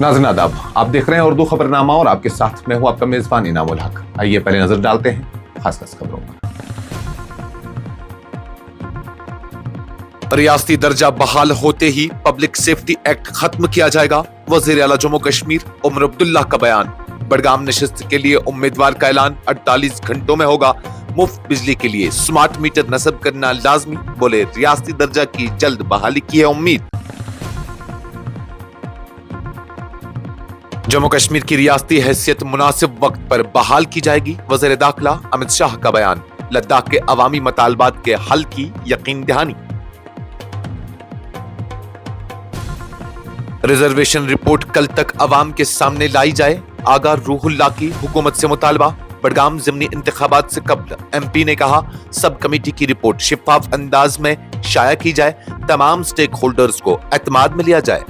नाज़रीन आदाब, आप देख रहे हैं उर्दू खबरनामा और आपके साथ मैं हूं आपका मेजबान इनामुल हक। आइए पहले नजर डालते हैं खास खबरों पर। रियासती दर्जा बहाल होते ही पब्लिक सेफ्टी एक्ट खत्म किया जाएगा, वजीर आला जम्मू कश्मीर उमर अब्दुल्ला का बयान। बडगाम नशिस्त के लिए उम्मीदवार का ऐलान 48 घंटों में होगा। मुफ्त बिजली के लिए स्मार्ट मीटर नस्ब करना लाजमी, बोले रियासती दर्जा की जल्द बहाली की है उम्मीद। जम्मू कश्मीर की रियासती हैसियत मुनासिब वक्त पर बहाल की जाएगी, वज़ीर दाखिला अमित शाह का बयान। लद्दाख के अवामी मतालबात के हल की यकीन दहानी। रिजर्वेशन रिपोर्ट कल तक अवाम के सामने लाई जाए, आगा रूहुल्लाह की हुकूमत से मुतालबा। बडगाम ज़िमनी इंतखाबात से कबल एमपी ने कहा, सब कमेटी की रिपोर्ट शिफाफ अंदाज में शाया की जाए, तमाम स्टेक होल्डर्स को एतमाद में लिया जाए।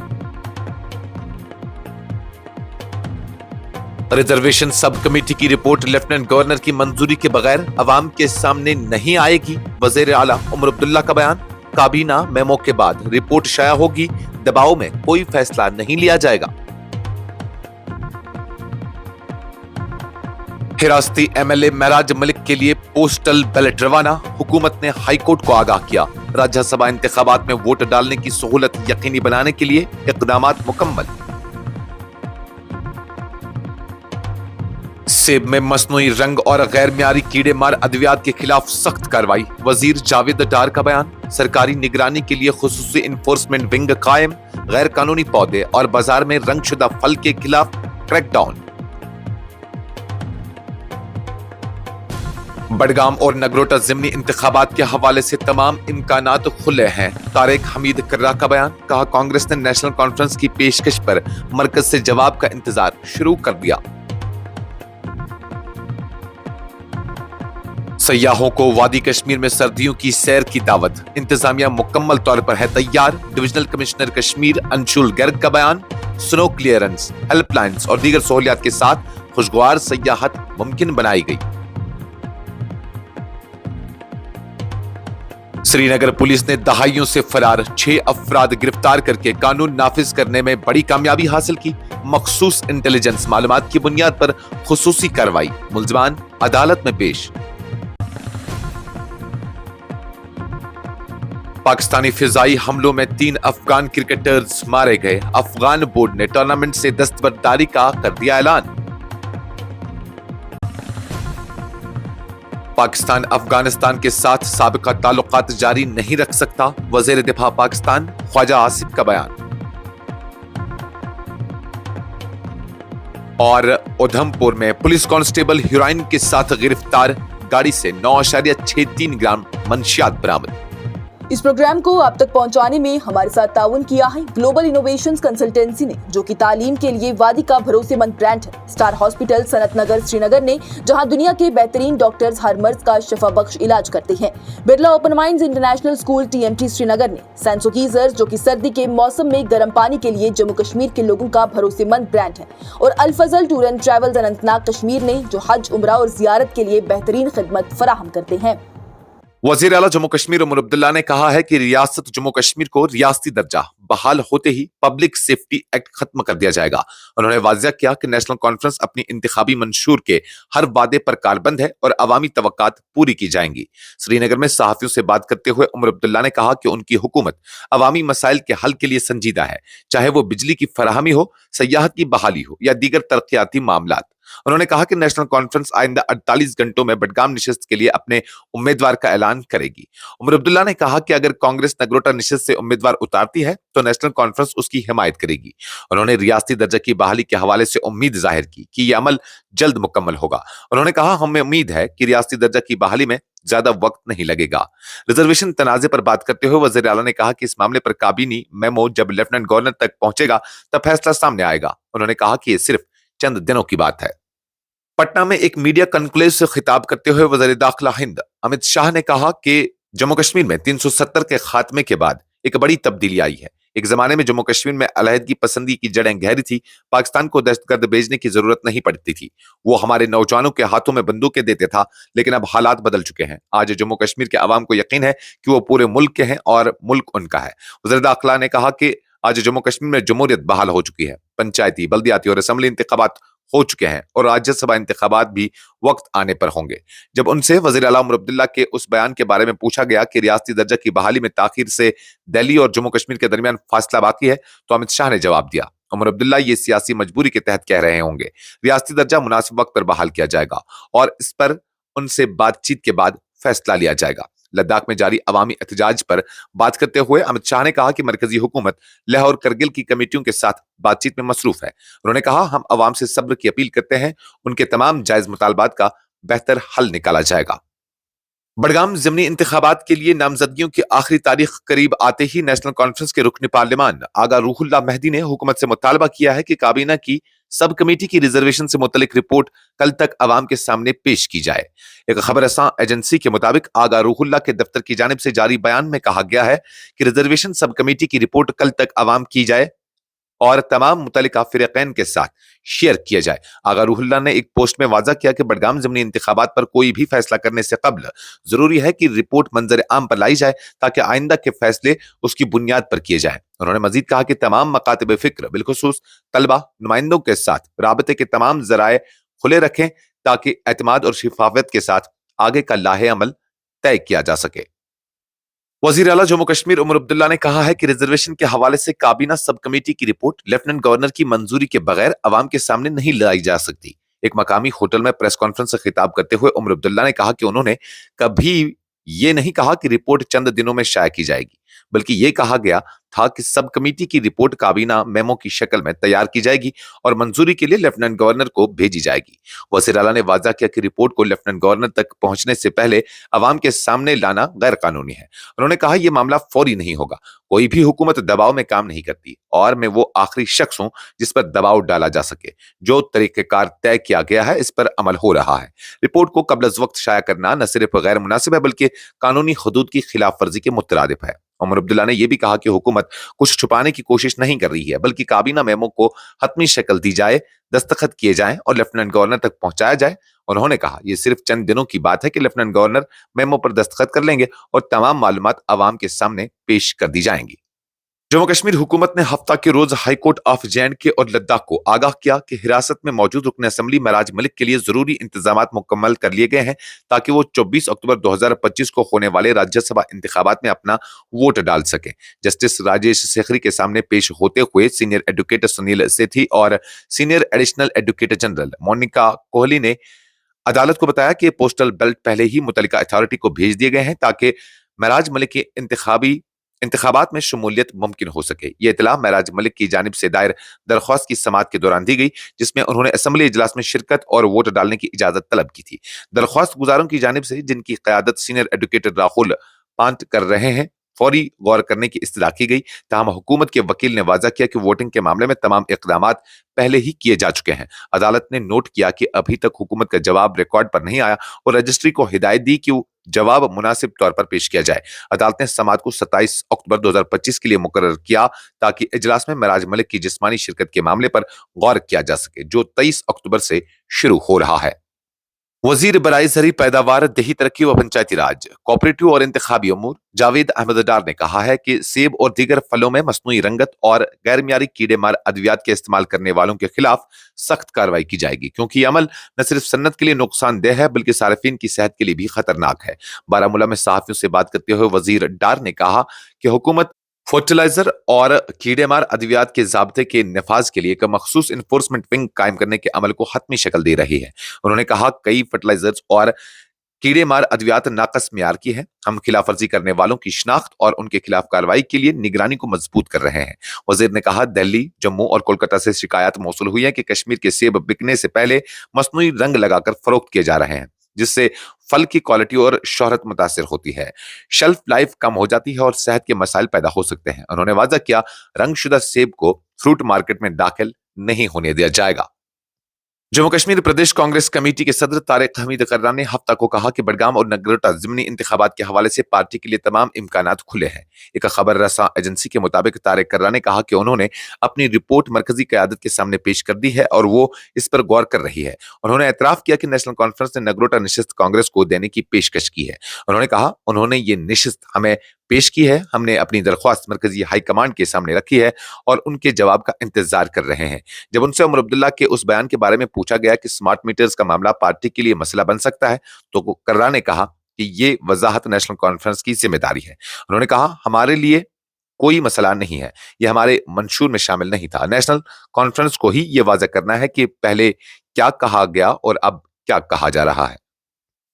रिजर्वेशन सब कमेटी की रिपोर्ट लेफ्टिनेंट गवर्नर की मंजूरी के बगैर अवाम के सामने नहीं आएगी, वज़ीर आला उमर अब्दुल्ला का बयान। काबीना मेमो के बाद रिपोर्ट शाया होगी, दबाव में कोई फैसला नहीं लिया जाएगा। हिरासती एमएलए महराज मलिक के लिए पोस्टल बैलेट रवाना, हुकूमत ने हाईकोर्ट को आगाह किया। राज्यसभा इंतखाबात में वोट डालने की सहूलत यकीनी बनाने के लिए इक़दामात मुकम्मल। सेब में मस्नूई रंग और गैर मियारी कीड़े मार अद्वियात के खिलाफ सख्त कार्रवाई, वजीर जावेद डार का बयान। सरकारी निगरानी के लिए खुसूसी इन्फोर्समेंट विंग कायम, गैर कानूनी पौधे और बाजार में रंगशुदा फल के खिलाफ क्रैकडाउन। बडगाम और नगरोटा ज़िमनी इंतखाबात के हवाले से तमाम इम्कानात खुले हैं, तारिक हमीद कर्रा का बयान। कहा, कांग्रेस ने नेशनल कॉन्फ्रेंस की पेशकश पर मरकज से जवाब का इंतजार शुरू कर दिया। सयाहों को वादी कश्मीर में सर्दियों की सैर की दावत, इंतजामिया मुकम्मल तौर पर है तैयार। डिविजनल कमिश्नर कश्मीर अंशुल गर्ग का बयान। स्नो क्लियरेंस, हेल्पलाइंस और दीगर सहूलियात के साथ खुशगवार सयाहत मुमकिन बनाई गई। श्रीनगर पुलिस ने दहाइयों से फरार 6 अफराद गिरफ्तार करके कानून नाफिज करने में बड़ी कामयाबी हासिल की। मखसूस इंटेलिजेंस मालूमात की बुनियाद पर खुसूसी कार्रवाई, मुल्जिमान अदालत में पेश। पाकिस्तानी फिजाई हमलों में 3 अफगान क्रिकेटर्स मारे गए, अफगान बोर्ड ने टूर्नामेंट से दस्तबरदारी का कर दिया ऐलान। पाकिस्तान अफगानिस्तान के साथ साबिका ताल्लुकात जारी नहीं रख सकता, वज़ीर दिफा पाकिस्तान ख्वाजा आसिफ का बयान। और उधमपुर में पुलिस कांस्टेबल हीरोइन के साथ गिरफ्तार, गाड़ी से 9.63 ग्राम मंशियात बरामद। इस प्रोग्राम को आप तक पहुंचाने में हमारे साथ ताउन किया है ग्लोबल इनोवेशंस कंसल्टेंसी ने, जो कि तालीम के लिए वादी का भरोसेमंद ब्रांड है। स्टार हॉस्पिटल सनत नगर श्रीनगर ने, जहां दुनिया के बेहतरीन डॉक्टर्स हर मर्ज का शफा बख्श इलाज करते हैं। Birla open minds international school TMT Srinagar ने सैंसो गीजर, जो कि सर्दी के मौसम में गर्म पानी के लिए जम्मू कश्मीर के लोगों का भरोसेमंद ब्रांड है। और Al Fazal tour and travels Anantnag Kashmir ने, जो हज, उम्रा और जियारत के लिए बेहतरीन खिदमत फराहम करते हैं। वज़ीर आला जम्मू कश्मीर उमर अब्दुल्ला ने कहा है कि रियासत जम्मू कश्मीर को रियासती दर्जा बहाल होते ही पब्लिक सेफ्टी एक्ट खत्म कर दिया जाएगा। उन्होंने वाज़ेह किया कि नेशनल कॉन्फ्रेंस अपनी इंतखाबी मंशूर के हर वादे पर कारबंद है और अवामी तवक्कात पूरी की जाएंगी। श्रीनगर में सहाफियों से बात करते हुए उमर अब्दुल्ला ने कहा कि उनकी हुकूमत अवामी मसाइल के हल के लिए संजीदा है, चाहे वो बिजली की फराहमी हो, सयाहत की बहाली हो या दीगर तरक्याती मामलात। उन्होंने कहा कि नेशनल कॉन्फ्रेंस आइंदा 48 घंटों में बडगाम नशिस्त के लिए अपने उम्मीदवार का ऐलान करेगी। उमर अब्दुल्ला ने कहा कि अगर कांग्रेस नगरोटा नशिस्त से उम्मीदवार उतारती है तो नेशनल कॉन्फ्रेंस उसकी हिमायत करेगी। उन्होंने रियासती दर्जा की बहाली के हवाले से उम्मीद जाहिर की कि यह अमल जल्द मुकम्मल होगा। उन्होंने कहा, हमें उम्मीद है कि रियासती दर्जा की बहाली में ज्यादा वक्त नहीं लगेगा। रिजर्वेशन तनाजे पर बात करते हुए वज़ीर आला ने कहा कि इस मामले पर काबीनी मेमो जब लेफ्टिनेंट गवर्नर तक पहुंचेगा तब फैसला सामने आएगा। उन्होंने कहा कि यह सिर्फ चंद दिनों की बात है। पटना में एक मीडिया कॉन्क्लेव से खिताब करते हुए वज़ीर दाखिला हिंद अमित शाह ने कहा कि जम्मू कश्मीर में 370 के खात्मे के बाद एक बड़ी तब्दीली आई है। एक जमाने में जम्मू कश्मीर में अलहदगी पसंदी की जड़ें गहरी थी, पाकिस्तान को दहशतगर्द भेजने की जरूरत नहीं पड़ती थी, वो हमारे नौजवानों के हाथों में बंदूकें देते था। लेकिन अब हालात बदल चुके हैं। आज जम्मू कश्मीर के अवाम को यकीन है कि वो पूरे मुल्क के हैं और मुल्क उनका है। वज़ीर दाखिला ने कहा कि आज जम्मू कश्मीर में जमहूरियत बहाल हो चुकी है। पंचायती, बल्दियाती और असम्बली इंतखाबात हो चुके हैं और राज्यसभा इंतखाबात भी वक्त आने पर होंगे। जब उनसे वजीर आला उमर अब्दुल्ला के उस बयान के बारे में पूछा गया कि रियासती दर्जा की बहाली में ताखीर से दिल्ली और जम्मू कश्मीर के दरमियान फासला बाकी है, तो अमित शाह ने जवाब दिया, उमर अब्दुल्ला ये सियासी मजबूरी के तहत कह रहे होंगे। रियासती दर्जा मुनासिब वक्त पर बहाल किया जाएगा और इस पर उनसे बातचीत के बाद फैसला लिया जाएगा। लद्दाख में जारी अवामी एहतजाज पर बात करते हुए अमित शाह ने कहा कि मरकजी हुकूमत लेह और करगिल की कमेटियों के साथ बातचीत में मसरूफ है। उन्होंने कहा, हम अवाम से सब्र की अपील करते हैं, उनके तमाम जायज मुतालबात का बेहतर हल निकाला जाएगा। बडगाम ज़िमनी इंतखाबात के लिए नामजदगियों की आखिरी तारीख करीब आते ही नेशनल कॉन्फ्रेंस के रुकन पार्लियामान आगा रूहुल्लाह मेहदी ने हुकूमत से मुतालबा किया है कि काबीना की सब कमेटी की रिजर्वेशन से मुतल्लिक रिपोर्ट कल तक अवाम के सामने पेश की जाए। एक खबर रसां एजेंसी के मुताबिक आगा रूहुल्लाह के दफ्तर की जानिब से जारी बयान में कहा गया है कि रिजर्वेशन सब कमेटी की रिपोर्ट कल तक अवाम की जाए और तमाम मुतल्लिका फिरक़ैन के साथ शेयर किया जाए। आगा रूहुल्लाह ने एक पोस्ट में वाज़ा किया कि बडगाम ज़िमनी इंतखाबात पर कोई भी फैसला करने से कबल जरूरी है कि रिपोर्ट मंजर आम पर लाई जाए ताकि आइंदा के फैसले उसकी बुनियाद पर किए जाए। उन्होंने मजीद कहा कि तमाम मकातब फिक्र बिलखुसूस तलबा नुमाइंदों के साथ राबते के तमाम जराए खुले रखें ताकि एतमाद और शिफाफियत के साथ आगे का लाहे अमल तय किया जा सके। वजीर आला जम्मू कश्मीर उमर अब्दुल्ला ने कहा है कि रिजर्वेशन के हवाले से काबीना सब कमेटी की रिपोर्ट लेफ्टिनेंट गवर्नर की मंजूरी के बगैर अवाम के सामने नहीं लाई जा सकती। एक मकामी होटल में प्रेस कॉन्फ्रेंस से खिताब करते हुए उमर अब्दुल्ला ने कहा कि उन्होंने कभी ये नहीं कहा कि रिपोर्ट चंद दिनों में शाया की जाएगी, बल्कि ये कहा गया था कि सब कमेटी की रिपोर्ट काबीना मेमो की शक्ल में तैयार की जाएगी और मंजूरी के लिए लेफ्टिनेंट गवर्नर को भेजी जाएगी। वज़ीर आला ने वाज़ा किया कि रिपोर्ट को लेफ्टिनेंट गवर्नर तक पहुंचने से पहले अवाम के सामने लाना गैर कानूनी है। उन्होंने कहा, यह मामला फौरी नहीं होगा, कोई भी हुकूमत दबाव में काम नहीं करती और मैं वो आखिरी शख्स हूं जिस पर दबाव डाला जा सके। जो तरीक़ेकार तय किया गया है इस पर अमल हो रहा है। रिपोर्ट को कबल अज़ वक्त शाया करना न सिर्फ गैर मुनासिब है बल्कि कानूनी हदूद की खिलाफ वर्जी के मुतरादिफ है। उमर अब्दुल्ला ने यह भी कहा कि हुकूमत कुछ छुपाने की कोशिश नहीं कर रही है, बल्कि काबीना मेमो को हतमी शक्ल दी जाए, दस्तखत किए जाएं और लेफ्टिनेंट गवर्नर तक पहुंचाया जाए। उन्होंने कहा, यह सिर्फ चंद दिनों की बात है कि लेफ्टिनेंट गवर्नर मेमो पर दस्तखत कर लेंगे और तमाम मालूमात अवाम के सामने पेश कर दी जाएंगी। जम्मू कश्मीर हुकूमत ने हफ्ता के रोज हाई कोर्ट ऑफ J&K और लद्दाख को आगाह किया कि हिरासत में मौजूद रुकन असम्बली महराज मलिक के लिए जरूरी इंतजामात मुकम्मल कर लिए गए हैं ताकि वो 24 अक्टूबर 2025 को होने वाले राज्यसभा इंतखाबात में अपना वोट डाल सकें। जस्टिस राजेश सेखरी के सामने पेश होते हुए सीनियर एडवोकेट सुनील सेठी और senior additional advocate general Monika Kohli ने अदालत को बताया कि पोस्टल बैलेट पहले ही मुतल्लिका अथॉरिटी को भेज दिए गए हैं ताकि महराज मलिक के इंतखाबात में शमूलियत मुमकिन हो सके। ये इतला महराज मलिक की जानिब से दायर दरख्वास्त की समाअत के दौरान दी गई, जिसमें उन्होंने असम्बली इजलास में शिरकत और वोट डालने की इजाजत तलब की थी। दरख्वास्त गुजारों की जानिब से, जिनकी क़यादत सीनियर एडवोकेट राहुल पांट कर रहे हैं, फौरी गौर करने की इस्तदा की गई। ताहम हुकूमत के वकील ने वाज़ा किया कि वोटिंग के मामले में तमाम इक़दामात पहले ही किए जा चुके हैं। अदालत ने नोट किया कि अभी तक हुकूमत का जवाब रिकॉर्ड पर नहीं आया और रजिस्ट्री को हिदायत दी कि जवाब मुनासिब तौर पर पेश किया जाए। अदालत ने समाअत को 27 अक्टूबर 2025 के लिए मुकर्रर किया ताकि इजलास में महराज मलिक की जिस्मानी शिरकत के मामले पर गौर किया जा सके, जो 23 अक्टूबर से शुरू हो रहा है। वजीर बराए ज़री पैदावार, देही तरक्की व पंचायती राज, कोऑपरेटिव और इंतखाबी अमूर जावेद अहमद डार ने कहा है कि सेब और दीगर फलों में मस्नूई रंगत और गैर मियारी कीड़े मार अद्वियात के इस्तेमाल करने वालों के खिलाफ सख्त कार्रवाई की जाएगी, क्योंकि यह अमल न सिर्फ सन्नत के लिए नुकसानदेह है बल्कि सार्फिन की सेहत के लिए भी खतरनाक है। बारामूला में सहाफियों से बात करते हुए वजीर डार ने कहा कि हुकूमत फर्टिलाइजर और कीड़ेमार अद्वियात के ज़ाब्ते के नफाज के लिए एक मखसूस इन्फोर्समेंट विंग कायम करने के अमल को हतमी शक्ल दे रही है। उन्होंने कहा, कई फर्टिलाइजर्स और कीड़ेमार अद्वियात नाकस मियार की है। हम खिलाफ वर्जी करने वालों की शिनाख्त और उनके खिलाफ कार्रवाई के लिए निगरानी को मजबूत कर रहे हैं। वजीर ने कहा, दिल्ली, जम्मू और कोलकाता से शिकायत मौसूल हुई है कि कश्मीर के सेब बिकने से पहले मस्नूई रंग लगाकर फरोख्त किए जा रहे हैं, जिससे फल की क्वालिटी और शोहरत मुतासिर होती है, शेल्फ लाइफ कम हो जाती है और सेहत के मसाइल पैदा हो सकते हैं। उन्होंने वादा किया, रंगशुदा सेब को फ्रूट मार्केट में दाखिल नहीं होने दिया जाएगा। जम्मू कश्मीर प्रदेश कांग्रेस कमेटी के सदर तारिक हमीद कर्रा ने हफ्ता को कहा कि बडगाम और नगरोटा ज़िमनी इंतखाबात के हवाले से पार्टी के लिए तमाम इम्कानात खुले हैं। एक खबर रसा एजेंसी के मुताबिक तारिक कर्रा ने कहा कि उन्होंने अपनी रिपोर्ट मरकजी क़यादत के सामने पेश कर दी है और वो इस पर गौर कर रही है। उन्होंने एतराफ़ किया कि नेशनल कॉन्फ्रेंस ने नगरोटा नशिस्त कांग्रेस को देने की पेशकश की है। उन्होंने कहा, उन्होंने ये नशिस्त हमें پیش کی ہے. ہم نے اپنی درخواست مرکزی ہائی کمانڈ کے سامنے رکھی ہے اور ان کے جواب کا انتظار کر رہے ہیں. جب ان سے عمر عبداللہ کے اس بیان کے بارے میں پوچھا گیا کہ سمارٹ میٹرز کا معاملہ پارٹی کے لیے مسئلہ بن سکتا ہے تو کررا نے کہا کہ یہ وضاحت نیشنل کانفرنس کی ذمہ داری ہے. انہوں نے کہا ہمارے لیے کوئی مسئلہ نہیں ہے, یہ ہمارے منشور میں شامل نہیں تھا. نیشنل کانفرنس کو ہی یہ واضح کرنا ہے کہ پہلے کیا کہا گیا اور اب کیا کہا جا رہا ہے.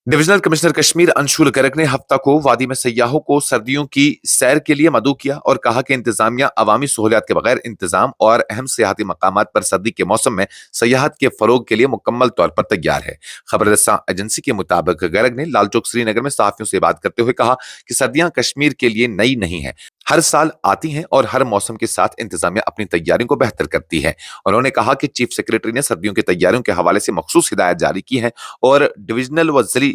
ڈویژنل کمشنر کشمیر انشول گرگ نے ہفتہ کو وادی میں سیاحوں کو سردیوں کی سیر کے لیے مدعو کیا اور کہا کہ انتظامیہ عوامی سہولیات کے بغیر انتظام اور اہم سیاحتی مقامات پر سردی کے موسم میں سیاحت کے فروغ کے لیے مکمل طور پر تیار ہے. خبر رساں ایجنسی کے مطابق گرگ نے لال چوک سری نگر میں صحافیوں سے بات کرتے ہوئے کہا کہ سردیاں کشمیر کے لیے نئی نہیں ہیں, ہر سال آتی ہیں اور ہر موسم کے ساتھ انتظامیہ اپنی تیاریوں کو بہتر کرتی ہے. انہوں نے کہا کہ چیف سیکریٹری نے سردیوں کی تیاریوں کے حوالے سے مخصوص ہدایت جاری کی ہیں اور ڈویژنل و ضلعی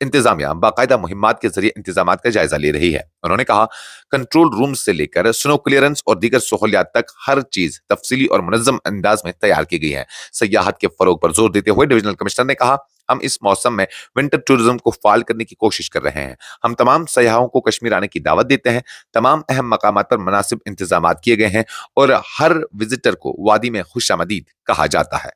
انتظامیہ باقاعدہ مہمات کے ذریعے انتظامات کا جائزہ لے رہی ہے. انہوں نے کہا کنٹرول روم سے لے کر سنو کلیئرنس اور دیگر سہولیات تک ہر چیز تفصیلی اور منظم انداز میں تیار کی گئی ہے. سیاحت کے فروغ پر زور دیتے ہوئے ڈویژنل کمشنر نے کہا ہم اس موسم میں ونٹر ٹورزم کو فعال کرنے کی کوشش کر رہے ہیں. ہم تمام سیاحوں کو کشمیر آنے کی دعوت دیتے ہیں. تمام اہم مقامات پر مناسب انتظامات کیے گئے ہیں اور ہر وزٹر کو وادی میں خوش آمدید کہا جاتا ہے.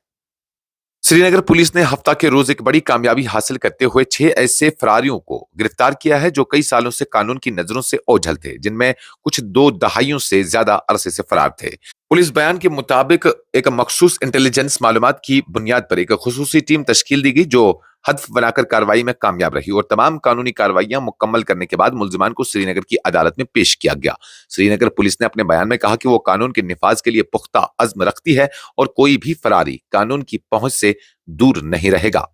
سری نگر پولیس نے ہفتہ کے روز ایک بڑی کامیابی حاصل کرتے ہوئے 6 ایسے فراریوں کو گرفتار کیا ہے جو کئی سالوں سے قانون کی نظروں سے اوجھل تھے, جن میں کچھ 2 دہائیوں سے زیادہ عرصے سے فرار تھے. پولیس بیان کے مطابق ایک مخصوص انٹیلیجنس معلومات کی بنیاد پر ایک خصوصی ٹیم تشکیل دی گئی جو ہدف بنا کر کارروائی میں کامیاب رہی اور تمام قانونی کارروائیاں مکمل کرنے کے بعد ملزمان کو سری نگر کی عدالت میں پیش کیا گیا. سری نگر پولیس نے اپنے بیان میں کہا کہ وہ قانون کے نفاذ کے لیے پختہ عزم رکھتی ہے اور کوئی بھی فراری قانون کی پہنچ سے دور نہیں رہے گا.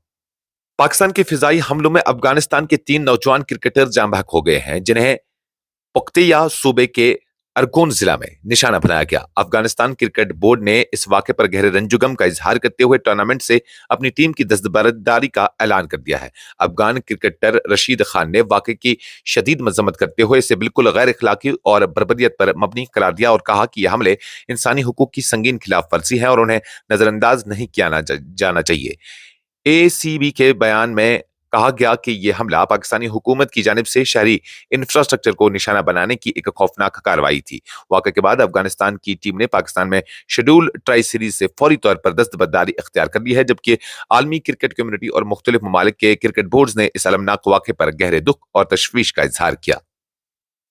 پاکستان کے فضائی حملوں میں افغانستان کے 3 نوجوان کرکٹر جاں بحق ہو گئے ہیں جنہیں پکتیا صوبے کے ارگون ضلع میں نشانہ بنایا گیا. افغانستان کرکٹ بورڈ نے اس واقعے پر گہرے رنج و غم کا اظہار کرتے ہوئے ٹورنامنٹ سے اپنی ٹیم کی دستبرداری کا اعلان کر دیا ہے. افغان کرکٹر رشید خان نے واقعے کی شدید مذمت کرتے ہوئے اسے بالکل غیر اخلاقی اور بربریت پر مبنی قرار دیا اور کہا کہ یہ حملے انسانی حقوق کی سنگین خلاف ورزی ہے اور انہیں نظر انداز نہیں کیا جانا چاہیے. ACB کے بیان میں کہا گیا کہ یہ حملہ پاکستانی حکومت کی جانب سے شہری انفراسٹرکچر کو نشانہ بنانے کی ایک خوفناک کارروائی تھی. واقعے کے بعد افغانستان کی ٹیم نے پاکستان میں شیڈول ٹرائی سیریز سے فوری طور پر دستبرداری اختیار کر لی ہے, جبکہ عالمی کرکٹ کمیونٹی اور مختلف ممالک کے کرکٹ بورڈز نے اس المناک واقعے پر گہرے دکھ اور تشویش کا اظہار کیا.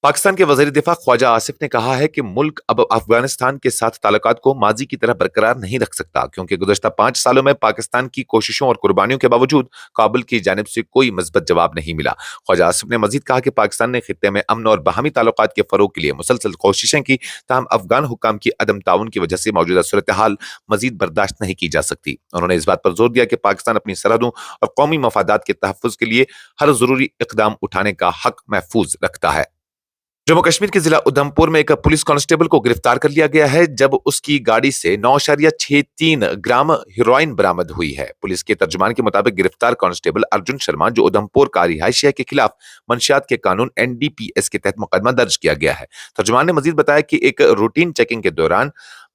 پاکستان کے وزیر دفاع خواجہ آصف نے کہا ہے کہ ملک اب افغانستان کے ساتھ تعلقات کو ماضی کی طرح برقرار نہیں رکھ سکتا کیونکہ گزشتہ 5 سالوں میں پاکستان کی کوششوں اور قربانیوں کے باوجود کابل کی جانب سے کوئی مثبت جواب نہیں ملا. خواجہ آصف نے مزید کہا کہ پاکستان نے خطے میں امن اور باہمی تعلقات کے فروغ کے لیے مسلسل کوششیں کی, تاہم افغان حکام کی عدم تعاون کی وجہ سے موجودہ صورتحال مزید برداشت نہیں کی جا سکتی. انہوں نے اس بات پر زور دیا کہ پاکستان اپنی سرحدوں اور قومی مفادات کے تحفظ کے لیے ہر ضروری اقدام اٹھانے کا حق محفوظ رکھتا ہے. جموں کشمیر کے ضلع ادھمپور میں ایک پولیس کانسٹیبل کو گرفتار کر لیا گیا ہے جب اس کی گاڑی سے 9.63 گرام ہیروئن برآمد ہوئی ہے. پولیس کے ترجمان کے مطابق گرفتار کانسٹیبل ارجن شرما جو ادھمپور کا رہائشی ہے کے خلاف منشیات کے قانون NDPS کے تحت مقدمہ درج کیا گیا ہے. ترجمان نے مزید بتایا کہ ایک روٹین چیکنگ کے دوران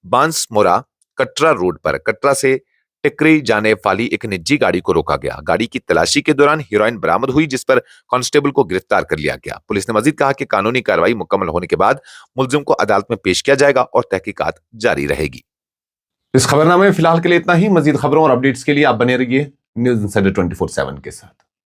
بانسمورا کٹرا روڈ پر کٹرا سے ٹکری جانے والی ایک نجی گاڑی کو روکا گیا. گاڑی کی تلاشی کے دوران ہیروئن برآمد ہوئی جس پر کانسٹیبل کو گرفتار کر لیا گیا. پولیس نے مزید کہا کہ قانونی کارروائی مکمل ہونے کے بعد ملزم کو عدالت میں پیش کیا جائے گا اور تحقیقات جاری رہے گی. اس خبرنامے میں فی الحال کے لیے اتنا ہی. مزید خبروں اور اپڈیٹس کے لیے آپ بنے رہیے نیوز انسائڈر 24/7 کے ساتھ.